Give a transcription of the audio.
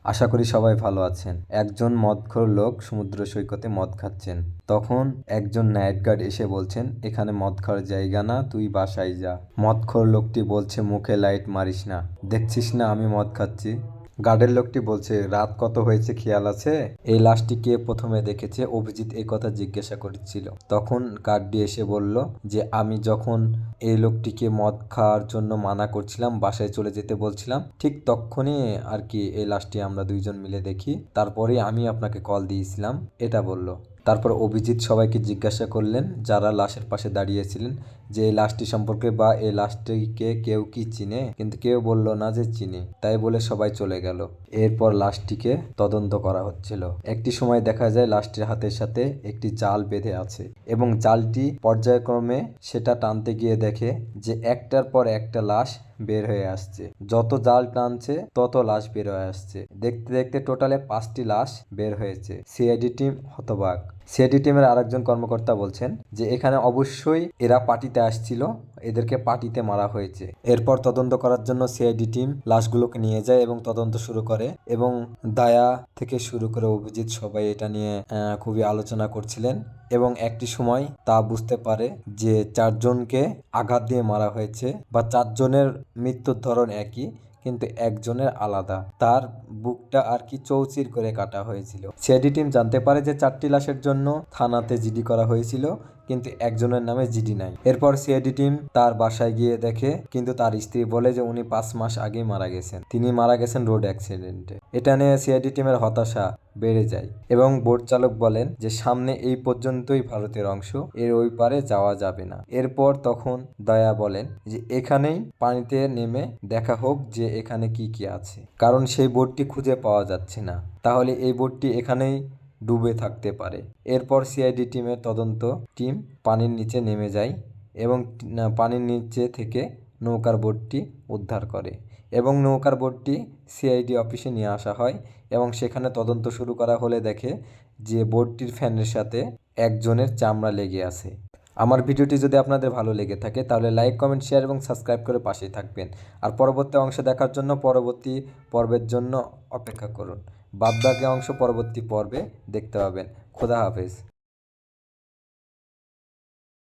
আশা করি সবাই ভালো আছেন। একজন মদখোর লোক সমুদ্র সৈকতে মদ খাচ্ছেন। তখন একজন নাইট গার্ড এসে বলছেন, এখানে মদ খাওয়ার জায়গা না, তুই বাসায় যা। মদখোর লোকটি বলছে, মুখে লাইট মারিস না, দেখছিস না আমি মদ খাচ্ছি। গার্ডের লোকটি বলছে, রাত কত হয়েছে খেয়াল আছে? এই লাশটি কে প্রথমে দেখেছে? অভিজিৎ এই কথা জিজ্ঞাসা করছিল। তখন গার্ডটি এসে বলল যে আমি যখন এই লোকটিকে মদ খাওয়ার জন্য মানা করছিলাম, বাসায় চলে যেতে বলছিলাম, ঠিক তখনই আর কি এই লাশটি আমরা দুইজন মিলে দেখি, তারপরে আমি আপনাকে কল দিয়েছিলাম, এটা বলল। তারপর অভিজিৎ সবাইকে জিজ্ঞাসা করলেন যারা লাশের পাশে দাঁড়িয়েছিলেন যে এই লাশটি সম্পর্কে বা এই লাশটিকে কেউ কি চিনে, কিন্তু কেউ বলল না যে চিনি। তাই বলে সবাই চলে গেল। এরপর লাশটিকে তদন্ত করা হচ্ছিল। একটি সময় দেখা যায় লাশটির হাতের সাথে একটি জাল বেঁধে আছে এবং জালটি পর্যায়ক্রমে সেটা টানতে গিয়ে দেখে যে একটার পর একটা লাশ বের হয়ে আসছে। যত জাল টানছে তত লাশ বের হয়ে আসছে। দেখতে দেখতে টোটালে 5টি লাশ বের হয়েছে। সিআইডি টিম হতবাক। সিআইডি টিমের আরেকজন কর্মকর্তা বলছেন যে এখানে অবশ্যই এরা পার্টিতে আসছিল, এদেরকে পার্টিতে মারা হয়েছে। এরপর তদন্ত করার জন্য সিআইডি টিম লাশগুলোকে নিয়ে যায় এবং তদন্ত শুরু করে এবং দায়া থেকে শুরু করে অভিজিৎ সবাই এটা নিয়ে খুবই আলোচনা করছিলেন এবং একটি সময় তা বুঝতে পারে যে 4জনকে আঘাত দিয়ে মারা হয়েছে বা 4জনের মৃত্যুর ধরন একই, কিন্তু একজনের আলাদা। তার বুকটা আর কি চৌচির করে কাটা হয়েছিল। সিআইডি টিম জানতে পারে যে 4টি লাশের জন্য থানাতে জিডি করা হয়েছিল, কিন্তু একজনের নামে জিডি নাই। এরপর সিআইডি টিম তার বাসায় গিয়ে দেখে, কিন্তু তার স্ত্রী বলে যে উনি 5 মাস আগেই মারা গেছেন, তিনি মারা গেছেন রোড অ্যাক্সিডেন্টে। এটা নিয়ে সিআইডি টিমের হতাশা বেড়ে যায় এবং বোট চালক বলেন যে সামনে এই পর্যন্তই ভারতের অংশ, এর ওই পারে যাওয়া যাবে না। এরপর তখন দয়া বলেন যে এখানেই পানিতে নেমে দেখা হোক যে এখানে কি কি আছে, কারণ সেই বোটটি খুঁজে পাওয়া যাচ্ছে না, তাহলে এই বোটটি এখানেই ডুবে থাকতে পারে। এরপর সিআইডি টিমের তদন্ত টিম পানির নিচে নেমে যায় এবং পানির নিচে থেকে নৌকার বোটটি উদ্ধার করে এবং নৌকার বোটটি সিআইডি অফিসে নিয়ে আসা হয় এবং সেখানে তদন্ত শুরু করা হলে দেখে যে বোটটির ফ্যানের সাথে একজনের চামড়া লেগে আছে। আমার ভিডিওটি যদি আপনাদের ভালো লেগে থাকে তাহলে লাইক, কমেন্ট, শেয়ার এবং সাবস্ক্রাইব করে পাশেই থাকবেন। আর পরবর্তী অংশ দেখার জন্য পরবর্তী পর্বের জন্য অপেক্ষা করুন। বাদবাকি অংশ পরবর্তী পর্বে দেখতে পাবেন। খোদা হাফেজ।